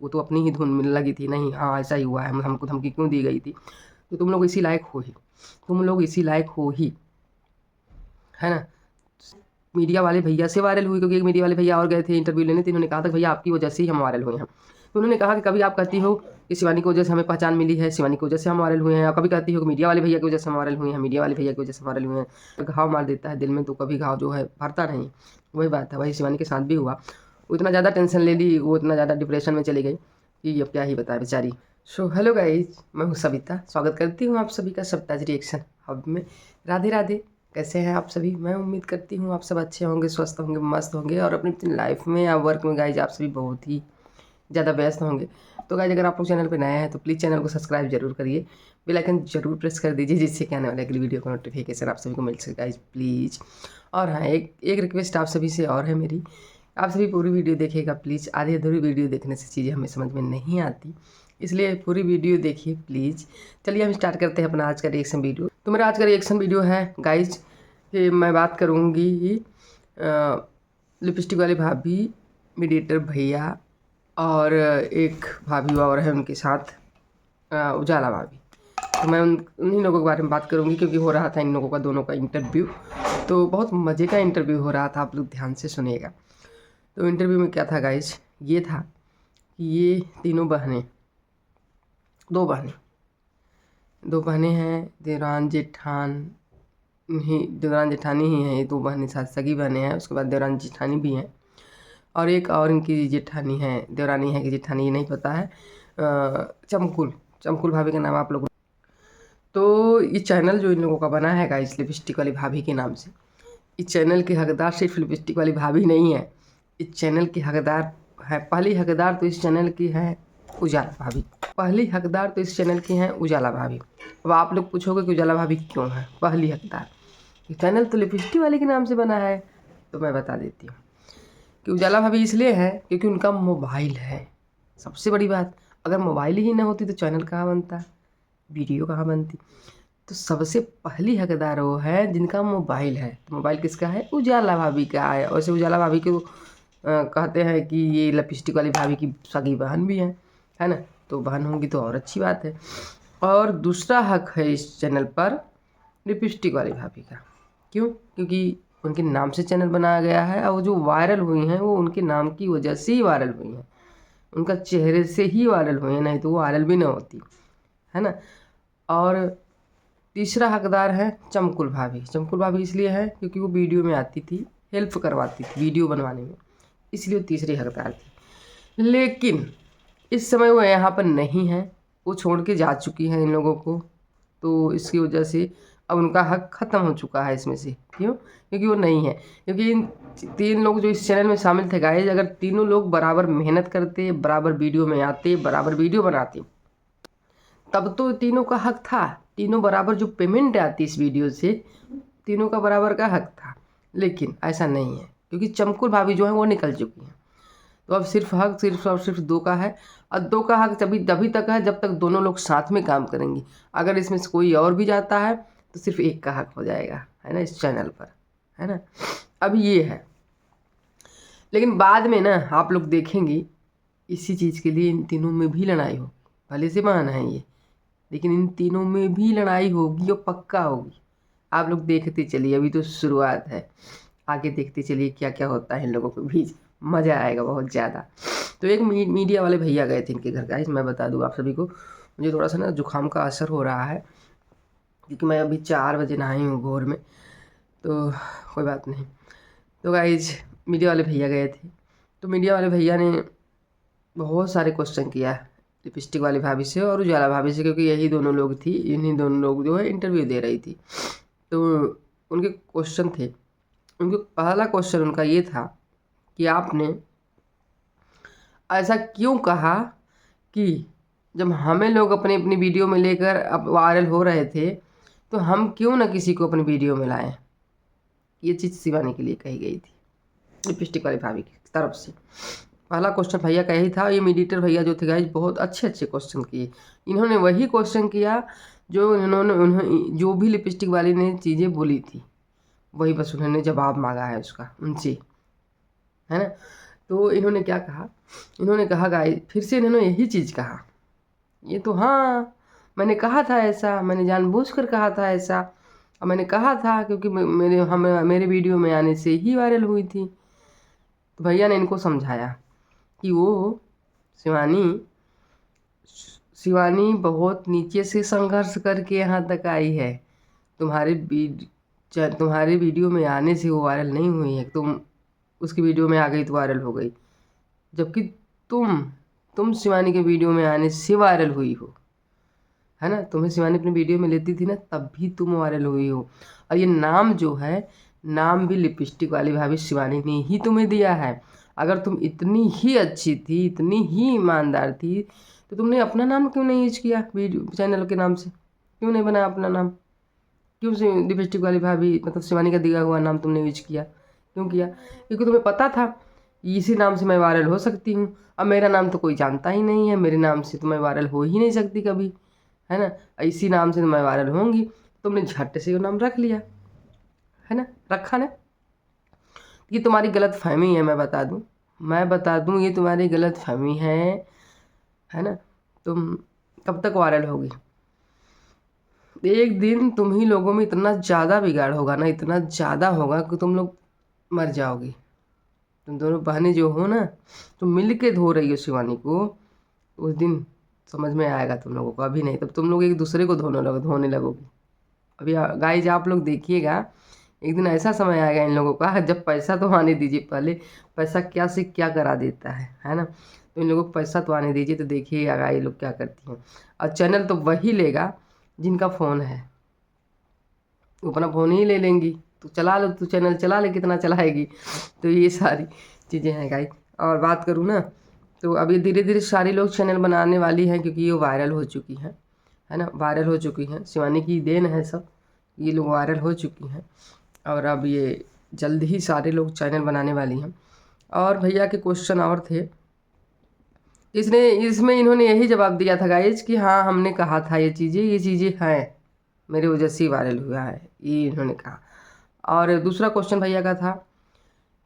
वो तो अपनी ही धुन में लगी थी, नहीं हाँ ऐसा ही हुआ है, हमको धमकी क्यों दी गई थी। तो तुम लोग इसी लायक हो ही, तुम लोग इसी लायक हो ही, है ना। मीडिया वाले भैया से वायरल हुई, क्योंकि एक मीडिया वाले भैया और गए थे इंटरव्यू लेने, तो इन्होंने कहा था भैया आपकी वजह से ही हम वायरल हुए हैं। तो उन्होंने कहा कि कभी आप कहती हो कि शिवानी की वजह से हमें पहचान मिली है, शिवानी की वजह से हम वायरल हुए हैं, और कभी कहती हो कि मीडिया वाले भैया की वजह से हम वायरल हुए हैं, मीडिया वाले भैया की वजह से वायरल हुए हैं। तो घाव मार देता है दिल में, तो कभी घाव जो है भरता नहीं। वही बात है, वही शिवानी के साथ भी हुआ। वो इतना ज़्यादा टेंशन ले ली, वो इतना ज़्यादा डिप्रेशन में चली गई कि अब क्या ही बताए बेचारी। सो हेलो गाइज, मैं हूँ सविता, स्वागत करती हूँ आप सभी का सबताज रिएक्शन हब में। राधे राधे, कैसे हैं आप सभी। मैं उम्मीद करती हूँ आप सब अच्छे होंगे, स्वस्थ होंगे, मस्त होंगे, और अपनी अपनी लाइफ में या वर्क में गाइज आप सभी बहुत ही ज़्यादा व्यस्त होंगे। तो गाइज अगर आप लोग चैनल पर नए हैं तो प्लीज़ चैनल को सब्सक्राइब जरूर करिए, बेल आइकन जरूर प्रेस कर दीजिए, जिससे कि आने वाले अगली वीडियो का नोटिफिकेशन आप सभी को मिल सके गाइज प्लीज़। और हाँ, एक रिक्वेस्ट आप सभी से और है मेरी, आप सभी पूरी वीडियो देखिएगा प्लीज़। आधी अधूरी वीडियो देखने से चीज़ें हमें समझ में नहीं आती, इसलिए पूरी वीडियो देखिए प्लीज़। चलिए हम स्टार्ट करते हैं अपना आज का रिएक्शन वीडियो। तो मेरा आज का रिएक्शन वीडियो है गाइज कि मैं बात करूँगी लिपस्टिक वाली भाभी, मीडिएटर भैया, और एक भाभी और है उनके साथ उजाला भाभी। तो मैं उन्हीं लोगों के बारे में बात करूँगी, क्योंकि हो रहा था इन लोगों का दोनों का इंटरव्यू। तो बहुत मज़े का इंटरव्यू हो रहा था, आप लोग ध्यान से सुनिएगा। तो इंटरव्यू में क्या था गाइज, ये था कि ये तीनों बहनें, दो बहनें हैं, देवरान जेठानी ही हैं। ये दो बहनें साथ सगी बहनें हैं, उसके बाद देवरान जेठानी भी हैं, और एक और इनकी जेठानी है, देवरानी है कि जेठानी ये नहीं पता है, चमकुल भाभी का नाम आप लोग। तो ये चैनल जो इन लोगों का बना है गाइस लिपस्टिक वाली भाभी के नाम से, इस चैनल के हकदार सिर्फ लिपस्टिक वाली भाभी नहीं है, इस चैनल की हकदार है, पहली हकदार तो इस चैनल की है उजाला भाभी। पहली हकदार तो इस चैनल की हैं उजाला भाभी। अब आप लोग पूछोगे कि उजाला भाभी क्यों है पहली हकदार, ये चैनल तो लिपस्टिक वाले के नाम से बना है। तो मैं बता देती हूँ कि उजाला भाभी इसलिए है क्योंकि उनका मोबाइल है। सबसे बड़ी बात, अगर मोबाइल ही ना होती तो चैनल कहाँ बनता, वीडियो कहाँ बनती। तो सबसे पहली हकदार वो है जिनका मोबाइल है। तो मोबाइल किसका है, उजाला भाभी का है। वैसे उजाला भाभी को कहते हैं कि ये लिपस्टिक वाली भाभी की सगी बहन भी है ना। तो बहन होंगी तो और अच्छी बात है। और दूसरा हक है इस चैनल पर लिपस्टिक वाली भाभी का। क्यों, क्योंकि उनके नाम से चैनल बनाया गया है, और वो जो वायरल हुई हैं वो उनके नाम की वजह से ही वायरल हुई हैं, उनका चेहरे से ही वायरल हुई हैं, नहीं तो वो वायरल भी ना होती, है ना। और तीसरा हकदार है चमकुल भाभी। चमकुल भाभी इसलिए है क्योंकि वो वीडियो में आती थी, हेल्प करवाती थी वीडियो बनवाने में, इसलिए वो तीसरी हकदार थी। लेकिन इस समय वो यहाँ पर नहीं है, वो छोड़ के जा चुकी हैं इन लोगों को। तो इसकी वजह से अब उनका हक ख़त्म हो चुका है इसमें से। क्यों, क्योंकि वो नहीं है। क्योंकि इन तीन लोग जो इस चैनल में शामिल थे गाइज, अगर तीनों लोग बराबर मेहनत करते, बराबर वीडियो में आते, बराबर वीडियो बनाते, तब तो तीनों का हक था। तीनों बराबर जो पेमेंट आती इस वीडियो से, तीनों का बराबर का हक था। लेकिन ऐसा नहीं है, क्योंकि चमकुल भाभी जो है वो निकल चुकी हैं। तो अब सिर्फ हक सिर्फ और सिर्फ दो का है, और दो का हक तभी तक है जब तक दोनों लोग साथ में काम करेंगे। अगर इसमें से कोई और भी जाता है तो सिर्फ एक का हक हो जाएगा, है ना, इस चैनल पर, है ना। अब ये है, लेकिन बाद में ना आप लोग देखेंगे इसी चीज़ के लिए इन तीनों में भी लड़ाई होगी। भले से बहन है ये, लेकिन इन तीनों में भी लड़ाई होगी और पक्का होगी। आप लोग देखते चलिए, अभी तो शुरुआत है, आगे देखते चलिए क्या क्या होता है इन लोगों के बीच, मज़ा आएगा बहुत ज़्यादा। तो एक मीडिया वाले भैया गए थे इनके घर गाइस, मैं बता दूं आप सभी को, मुझे थोड़ा सा ना जुकाम का असर हो रहा है, क्योंकि मैं अभी 4 बजे नहाई हूँ भोर में, तो कोई बात नहीं। तो गाइज मीडिया वाले भैया गए थे, तो मीडिया वाले भैया ने बहुत सारे क्वेश्चन किया लिपस्टिक वाली भाभी से और उजाला भाभी से, क्योंकि यही दोनों लोग थी, इन्हीं दोनों लोग जो है इंटरव्यू दे रही थी। तो उनके क्वेश्चन थे, उनके पहला क्वेश्चन उनका ये था कि आपने ऐसा क्यों कहा कि जब हमें लोग अपनी अपनी वीडियो में लेकर अब वायरल हो रहे थे, तो हम क्यों ना किसी को अपनी वीडियो में लाएं। ये चीज़ शिवानी के लिए कही गई थी लिपस्टिक वाली भाभी की तरफ से। पहला क्वेश्चन भैया का यही था। ये मीडिएटर भैया जो थे गाइज बहुत अच्छे अच्छे क्वेश्चन किए। इन्होंने वही क्वेश्चन किया जो उन्होंने जो भी लिपस्टिक वाली ने चीज़ें बोली थी, वही बस उन्होंने जवाब मांगा है उसका उनसे, है ना। तो इन्होंने क्या कहा, इन्होंने कहा गाइस, फिर से इन्होंने यही चीज़ कहा, ये तो हाँ मैंने कहा था ऐसा, मैंने जानबूझकर कहा था ऐसा, और मैंने कहा था क्योंकि मेरे वीडियो में आने से ही वायरल हुई थी। तो भैया ने इनको समझाया कि वो शिवानी शिवानी बहुत नीचे से संघर्ष करके यहाँ तक आई है। तुम्हारे वीडियो में आने से वो वायरल नहीं हुई है, तुम उसकी वीडियो में आ गई तो वायरल हो गई, जबकि तुम शिवानी के वीडियो में आने से वायरल हुई हो, है ना। तुम्हें शिवानी अपनी वीडियो में लेती थी ना, तब भी तुम वायरल हुई हो। और ये नाम जो है, नाम भी लिपस्टिक वाली भाभी शिवानी ने ही तुम्हें दिया है। अगर तुम इतनी ही अच्छी थी, इतनी ही ईमानदार थी, तो तुमने अपना नाम क्यों नहीं यूज किया वीडियो चैनल के नाम से? क्यों नहीं बनाया अपना नाम? क्यों से लिपस्टिक वाली भाभी मतलब शिवानी का दिया हुआ नाम तुमने यूज किया? क्यों किया? क्योंकि तुम्हें पता था इसी नाम से मैं वायरल हो सकती हूँ। अब मेरा नाम तो कोई जानता ही नहीं है, मेरे नाम से तो मैं वायरल हो ही नहीं सकती कभी, है ना। इसी नाम से तो मैं वायरल होंगी, तुमने झट से वो नाम रख लिया, है ना, रखा ना। ये तुम्हारी गलत फहमी है, मैं बता दूं ये तुम्हारी गलत फहमी है ना। तुम कब तक वायरल होगी? एक दिन तुम ही लोगों में इतना ज़्यादा बिगाड़ होगा ना, इतना ज़्यादा होगा कि तुम लोग मर जाओगी। तुम दोनों बहनें जो हो ना, तुम मिल के धो रही हो शिवानी को, उस दिन समझ में आएगा तुम लोगों को, अभी नहीं। तब तुम लोग एक दूसरे को धोने लगोगी। अभी गाइज आप लोग देखिएगा, एक दिन ऐसा समय आएगा इन लोगों का, जब पैसा तो आने दीजिए पहले, पैसा क्या से क्या करा देता है ना। तो इन लोगों को पैसा तो आने दीजिए, तो देखिएगा ये लोग क्या करती हैं। और चैनल तो वही लेगा जिनका फ़ोन है, वो अपना फ़ोन ही ले लेंगी। तो चला लो, तू चैनल चला ले, कितना चलाएगी। तो ये सारी चीज़ें हैं गाइज। और बात करूँ ना, तो अभी धीरे धीरे सारे लोग चैनल बनाने वाली हैं, क्योंकि ये वायरल हो चुकी हैं, है ना, वायरल हो चुकी हैं। शिवानी की देन है सब, ये लोग वायरल हो चुकी हैं। और अब ये जल्द ही सारे लोग चैनल बनाने वाली हैं। और भैया के क्वेश्चन और थे, इसमें इन्होंने यही जवाब दिया था गाइज कि हाँ हमने कहा था ये चीज़ें हैं, मेरे वजह से वायरल हुआ है, ये इन्होंने कहा। और दूसरा क्वेश्चन भैया का था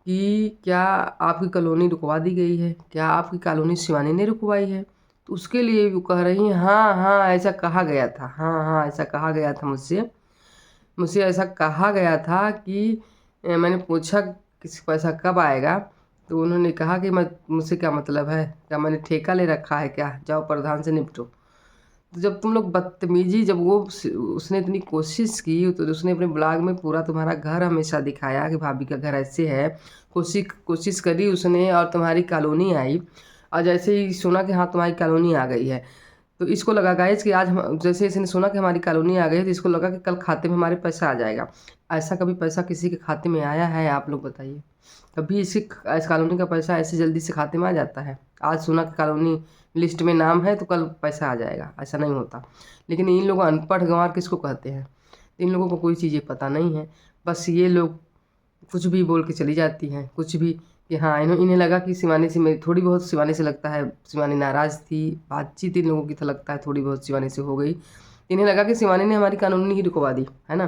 कि क्या आपकी कॉलोनी रुकवा दी गई है, क्या आपकी कॉलोनी शिवानी ने रुकवाई है? तो उसके लिए वो कह रही हैं हाँ हाँ ऐसा कहा गया था, हाँ हाँ ऐसा कहा गया था, मुझसे ऐसा कहा गया था कि मैंने पूछा किसी पैसा कब आएगा, तो उन्होंने कहा कि मुझसे क्या मतलब है, क्या मैंने ठेका ले रखा है क्या, जाओ प्रधान से निपटो। तो जब तुम लोग बदतमीजी, जब वो उसने इतनी कोशिश की, तो उसने अपने ब्लॉग में पूरा तुम्हारा घर हमेशा दिखाया कि भाभी का घर ऐसे है, कोशिश करी उसने, और तुम्हारी कॉलोनी आई, और जैसे ही सुना कि हाँ तुम्हारी कॉलोनी आ गई है, तो इसको लगा गाइस कि आज हम जैसे इसने सुना कि हमारी कॉलोनी आ गई है, तो इसको लगा कि कल खाते में हमारे पैसा आ जाएगा। ऐसा कभी पैसा किसी के खाते में आया है? आप लोग बताइए, कभी इस कॉलोनी का पैसा ऐसे जल्दी से खाते में आ जाता है? आज सुना कि कॉलोनी लिस्ट में नाम है तो कल पैसा आ जाएगा, ऐसा नहीं होता। लेकिन इन लोगों अनपढ़ गंवार किसको कहते हैं? इन लोगों को कोई चीज़ें पता नहीं है, बस ये लोग कुछ भी बोल के चली जाती हैं, कुछ भी, कि हाँ इन्हें लगा कि शिवानी से मेरी थोड़ी बहुत, शिवानी से लगता है शिवानी नाराज़ थी, बातचीत इन लोगों की तो लगता है थोड़ी बहुत शिवानी से हो गई, इन्हें लगा कि शिवानी ने हमारी कॉलोनी ही रुकवा दी, है ना।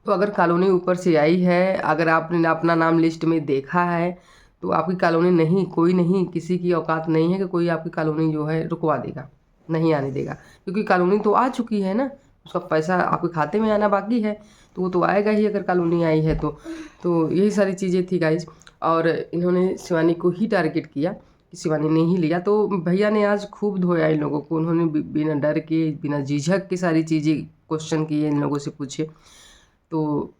तो अगर कॉलोनी ऊपर से आई है, अगर आपने अपना नाम लिस्ट में देखा है, तो आपकी कॉलोनी नहीं, कोई नहीं, किसी की औकात नहीं है कि कोई आपकी कॉलोनी जो है रुकवा देगा, नहीं आने देगा, क्योंकि कॉलोनी तो आ चुकी है ना, उसका पैसा आपके खाते में आना बाकी है, तो वो तो आएगा ही अगर कॉलोनी आई है तो यही सारी चीज़ें थी गाइज। और इन्होंने शिवानी को ही टारगेट किया कि शिवानी ने ही लिया। तो भैया ने आज खूब धोया इन लोगों को, उन्होंने बिना डर के, बिना झिझक के सारी चीज़ें क्वेश्चन किए, इन लोगों से पूछे। तो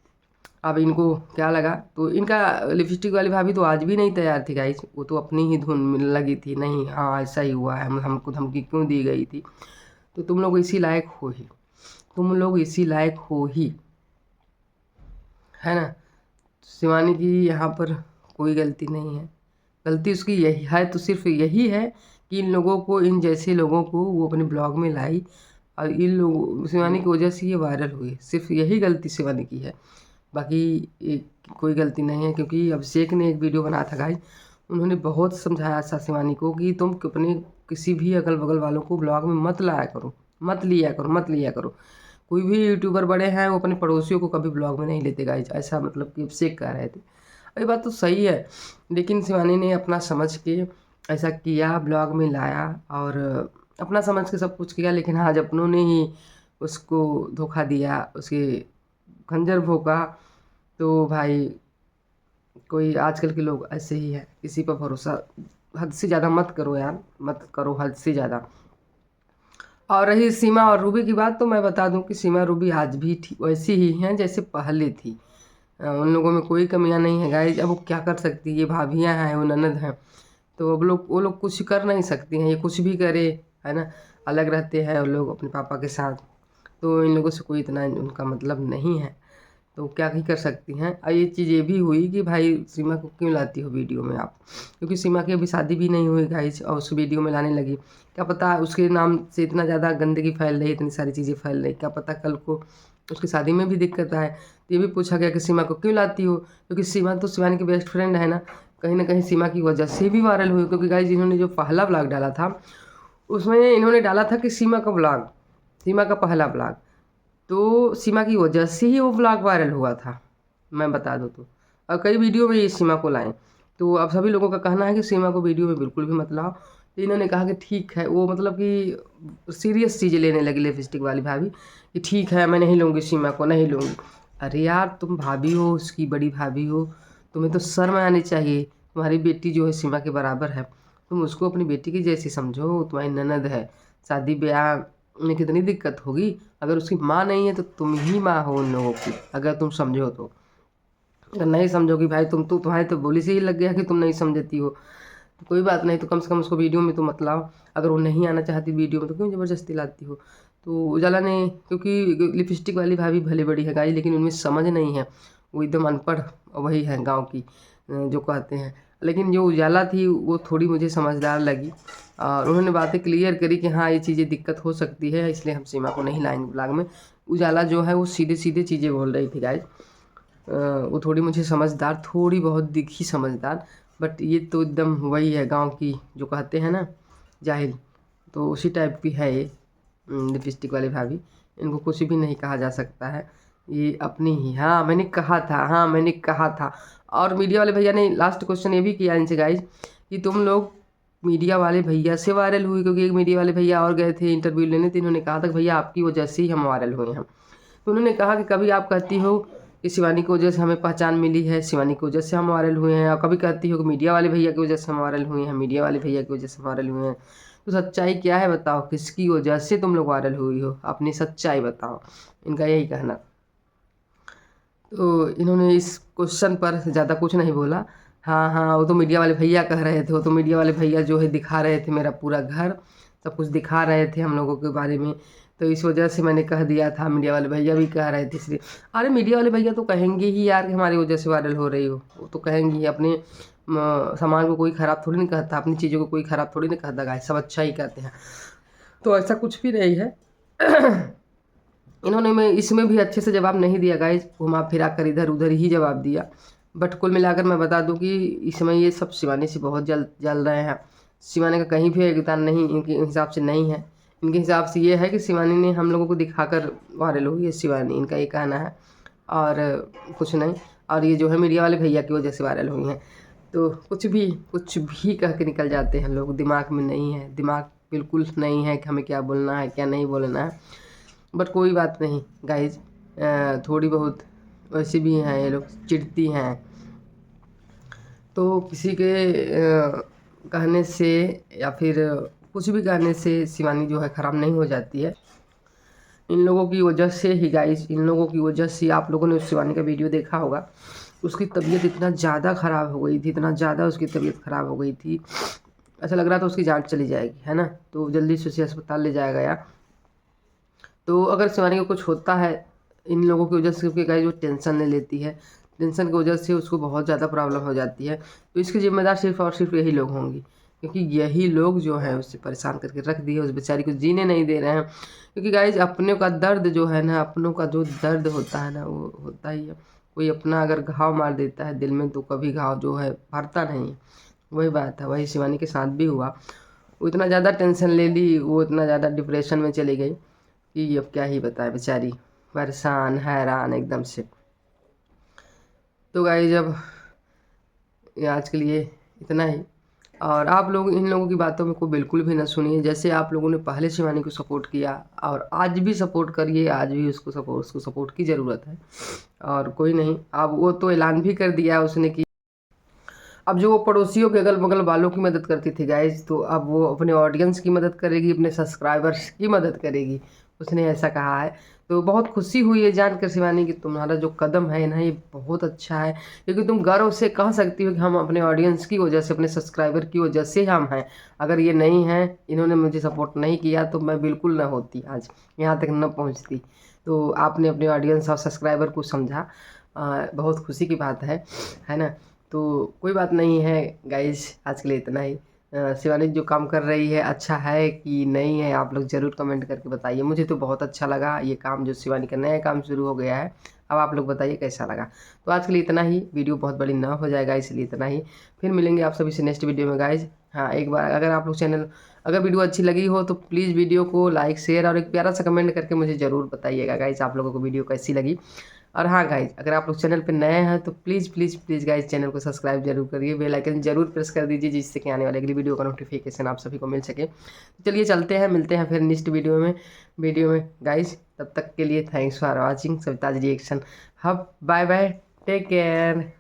अब इनको क्या लगा, तो इनका लिपस्टिक वाली भाभी तो आज भी नहीं तैयार थी गाइस, वो तो अपनी ही धुन में लगी थी, नहीं हाँ ऐसा ही हुआ है, हमको धमकी क्यों दी गई थी। तो तुम लोग इसी लायक हो ही, तुम लोग इसी लायक हो ही, है ना। शिवानी की यहाँ पर कोई गलती नहीं है, गलती उसकी यही है, तो सिर्फ यही है कि इन लोगों को, इन जैसे लोगों को वो अपने ब्लॉग में लाई, और इन लोग शिवानी की वजह से ये वायरल हुई, सिर्फ यही गलती शिवानी की है, बाकी कोई गलती नहीं है। क्योंकि अभिषेक ने एक वीडियो बनाया था गाइस, उन्होंने बहुत समझाया था शिवानी को कि तुम अपने किसी भी अगल बगल वालों को ब्लॉग में मत लाया करो, मत लिया करो। कोई भी यूट्यूबर बड़े हैं वो अपने पड़ोसियों को कभी ब्लॉग में नहीं लेते गाइस, ऐसा मतलब कि अभिषेक कह रहे थे। ये बात तो सही है, लेकिन शिवानी ने अपना समझ के ऐसा किया, ब्लॉग में लाया और अपना समझ के सब कुछ किया, लेकिन आज अपनों ने ही उसको धोखा दिया, उसके खंजर भोंका। तो भाई कोई आजकल के लोग ऐसे ही है, किसी पर भरोसा हद से ज़्यादा मत करो यार, मत करो हद से ज़्यादा। और रही सीमा और रूबी की बात, तो मैं बता दूं कि सीमा रूबी आज भी वैसी ही हैं जैसे पहले थी। उन लोगों में कोई कमियां नहीं है गाइज। अब वो क्या कर सकती है, ये भाभियां हैं, वो ननद हैं, तो अब वो लोग कुछ कर नहीं सकती हैं, ये कुछ भी करे, है ना। अलग रहते हैं वो लोग अपने पापा के साथ, तो इन लोगों से कोई इतना उनका मतलब नहीं है, तो क्या ही कर सकती हैं। और ये चीज़ ये भी हुई कि भाई सीमा को क्यों लाती हो वीडियो में आप, क्योंकि सीमा की अभी शादी भी नहीं हुई गाइस, और उस वीडियो में लाने लगी। क्या पता उसके नाम से इतना ज़्यादा गंदगी फैल रही, इतनी सारी चीज़ें फैल रही, क्या पता कल को उसकी शादी में भी दिक्कत आए। तो ये भी पूछा गया कि सीमा को क्यों लाती हो, क्योंकि सीमा तो शिवानी की बेस्ट फ्रेंड है ना कहीं सीमा की वजह से भी वायरल हुई। क्योंकि गाइस इन्होंने जो पहला ब्लॉग डाला था उसमें इन्होंने डाला था कि सीमा का ब्लॉग, सीमा का पहला ब्लॉग, तो सीमा की वजह से ही वो ब्लॉग वायरल हुआ था, मैं बता दूँ तो। और कई वीडियो में ये सीमा को लाएं, तो अब सभी लोगों का कहना है कि सीमा को वीडियो में बिल्कुल भी मत लाओ। तो इन्होंने कहा कि ठीक है, वो मतलब कि सीरियस चीज़ें लेने लगी लिपस्टिक वाली भाभी, कि ठीक है मैं नहीं लूँगी सीमा को, नहीं लूँगी। अरे यार तुम भाभी हो, उसकी बड़ी भाभी हो, तुम्हें तो शर्म आनी चाहिए। तुम्हारी बेटी जो है सीमा के बराबर है, तुम उसको अपनी बेटी की जैसी समझो, तुम्हारी ननद है, शादी ब्याह में कितनी दिक्कत होगी। अगर उसकी माँ नहीं है तो तुम ही माँ हो उन लोगों की, अगर तुम समझो तो। अगर नहीं समझोगी भाई तुम, तो तुम्हारी तो बोली से ही लग गया कि तुम नहीं समझती हो, तो कोई बात नहीं, तो कम से कम उसको वीडियो में तो मत लाओ। अगर वो नहीं आना चाहती वीडियो में तो क्यों ज़बरदस्ती लाती हो। तो उजाला ने, क्योंकि लिपस्टिक वाली भाभी भले बड़ी है गाई, लेकिन उनमें समझ नहीं है, वो एकदम अनपढ़ वही है गाँव की, जो कहते हैं। लेकिन जो उजाला थी वो थोड़ी मुझे समझदार लगी, और उन्होंने बातें क्लियर करी कि हाँ ये चीज़ें दिक्कत हो सकती है, इसलिए हम सीमा को नहीं लाएंगे ब्लॉग में। उजाला जो है वो सीधे सीधे चीज़ें बोल रही थी गाइज। वो थोड़ी मुझे समझदार, थोड़ी बहुत दिखी समझदार, बट ये तो एकदम वही है गांव की, जो कहते हैं ना जाहिल, तो उसी टाइप की है ये लिपस्टिक वाली भाभी। इनको कुछ भी नहीं कहा जा सकता है, ये अपनी ही, हाँ मैंने कहा था, हाँ मैंने कहा था। और मीडिया वाले भैया ने लास्ट क्वेश्चन ये भी किया इनसे गाइज, कि तुम लोग मीडिया वाले भैया से वायरल हुई, क्योंकि एक मीडिया वाले भैया और गए थे इंटरव्यू लेने, तो इन्होंने कहा था कि भैया आपकी वजह से ही हम वायरल हुए हैं। तो उन्होंने कहा कि कभी आप कहती हो कि शिवानी की वजह से हमें पहचान मिली है, शिवानी की वजह से हम वायरल हुए हैं, और कभी कहती हो कि मीडिया वाले भैया की वजह से हम वायरल हुए हैं, मीडिया वाले भैया की वजह से वायरल हुए हैं। तो सच्चाई क्या है बताओ, किसकी वजह से तुम लोग वायरल हुई हो, अपनी सच्चाई बताओ, इनका यही कहना। तो इन्होंने इस क्वेश्चन पर ज़्यादा कुछ नहीं बोला। हाँ हाँ, वो तो मीडिया वाले भैया कह रहे थे, वो तो मीडिया वाले भैया जो है दिखा रहे थे मेरा पूरा घर, सब कुछ दिखा रहे थे हम लोगों के बारे में, तो इस वजह से मैंने कह दिया था। मीडिया वाले भैया भी कह रहे थे इसलिए। अरे मीडिया वाले भैया तो कहेंगे ही यार कि हमारी वजह से वायरल हो रही हो, वो तो कहेंगे ही। अपने सामान को कोई ख़राब थोड़ी नहीं कहता, अपनी चीज़ों को कोई ख़राब थोड़ी नहीं कहता गाइस, सब अच्छा ही कहते हैं। तो ऐसा कुछ भी नहीं है। इन्होंने मैं इसमें भी अच्छे से जवाब नहीं दिया गाइज, घुमा फिरा कर इधर उधर ही जवाब दिया। बट कुल मिलाकर मैं बता दूं कि इसमें ये सब शिवानी से बहुत जल रहे हैं। शिवानी का कहीं भी योगदान नहीं इनके हिसाब से नहीं है। इनके हिसाब से ये है कि शिवानी ने हम लोगों को दिखाकर वायरल हुई है शिवानी, इनका ये कहना है, और कुछ नहीं। और ये जो है मीडिया वाले भैया की वजह से वायरल हुई हैं। तो कुछ भी कह के निकल जाते हैं लोग, दिमाग में नहीं है, दिमाग बिल्कुल नहीं है कि हमें क्या बोलना है क्या नहीं बोलना है। बट कोई बात नहीं गाइज, थोड़ी बहुत वैसे भी हैं ये लोग, चिढ़ती हैं, तो किसी के कहने से या फिर कुछ भी कहने से शिवानी जो है ख़राब नहीं हो जाती है। इन लोगों की वजह से ही गाइज, इन लोगों की वजह से, आप लोगों ने उस शिवानी का वीडियो देखा होगा, उसकी तबीयत इतना ज़्यादा ख़राब हो गई थी, इतना ज़्यादा उसकी तबीयत ख़राब हो गई थी, ऐसा लग रहा था उसकी जान चली जाएगी, है ना। तो जल्दी से उसे अस्पताल ले जाया गया। तो अगर शिवानी को कुछ होता है इन लोगों की वजह से, क्योंकि गाइस वो टेंशन ले लेती है, टेंशन की वजह से उसको बहुत ज़्यादा प्रॉब्लम हो जाती है, तो इसकी जिम्मेदार सिर्फ और सिर्फ यही लोग होंगी, क्योंकि यही लोग जो है उससे परेशान करके रख दिए, उस बेचारी को जीने नहीं दे रहे हैं। क्योंकि गाइस अपने का दर्द जो है ना, अपनों का जो दर्द होता है ना, वो होता ही है। कोई अपना अगर घाव मार देता है दिल में, तो कभी घाव जो है भरता नहीं है। वही बात है, वही शिवानी के साथ भी हुआ। वो इतना ज़्यादा टेंशन ले ली, वो इतना ज़्यादा डिप्रेशन में चली गई कि अब क्या ही बताए, बेचारी परेशान हैरान एकदम से। तो गाइस जब ये आज के लिए इतना ही। और आप लोग इन लोगों की बातों में को बिल्कुल भी ना सुनिए। जैसे आप लोगों ने पहले शिवानी को सपोर्ट किया और आज भी सपोर्ट करिए, आज भी उसको सपोर्ट की ज़रूरत है। और कोई नहीं, अब वो तो ऐलान भी कर दिया उसने कि अब जो वो पड़ोसियों के अगल बगल वालों की मदद करती थी गाइज, तो अब वो अपने ऑडियंस की मदद करेगी, अपने सब्सक्राइबर्स की मदद करेगी, उसने ऐसा कहा है। तो बहुत खुशी हुई है जानकर शिवानी कि तुम्हारा जो कदम है ना, ये बहुत अच्छा है, क्योंकि तुम गर्व से कह सकती हो कि हम अपने ऑडियंस की वजह से, अपने सब्सक्राइबर की वजह से हम हैं। अगर ये नहीं है, इन्होंने मुझे सपोर्ट नहीं किया, तो मैं बिल्कुल ना होती, आज यहाँ तक न पहुँचती। तो आपने अपने ऑडियंस और सब्सक्राइबर को समझा, बहुत खुशी की बात है ना। तो कोई बात नहीं है गाइज, आज के लिए इतना ही। शिवानी जो काम कर रही है अच्छा है कि नहीं है, आप लोग ज़रूर कमेंट करके बताइए। मुझे तो बहुत अच्छा लगा ये काम, जो शिवानी का नया काम शुरू हो गया है। अब आप लोग बताइए कैसा लगा। तो आज के लिए इतना ही, वीडियो बहुत बड़ी ना हो जाएगा, इसलिए इतना ही। फिर मिलेंगे आप सभी से नेक्स्ट वीडियो में गाइज। हाँ, एक बार अगर आप लोग अगर वीडियो अच्छी लगी हो तो प्लीज़ वीडियो को लाइक, शेयर और एक प्यारा सा कमेंट करके मुझे ज़रूर बताइएगा गाइज, आप लोगों को वीडियो कैसी लगी। और हाँ गाइज, अगर आप लोग चैनल पे नए हैं तो please please please guys channel को सब्सक्राइब जरूर करिए, बेल आइकन जरूर प्रेस कर दीजिए, जिससे कि आने वाले अगली वीडियो का नोटिफिकेशन आप सभी को मिल सके। तो चलिए चलते हैं, मिलते हैं फिर नेक्स्ट वीडियो में गाइज। तब तक के लिए thanks for watching Savita's reaction hub. Bye bye, take care.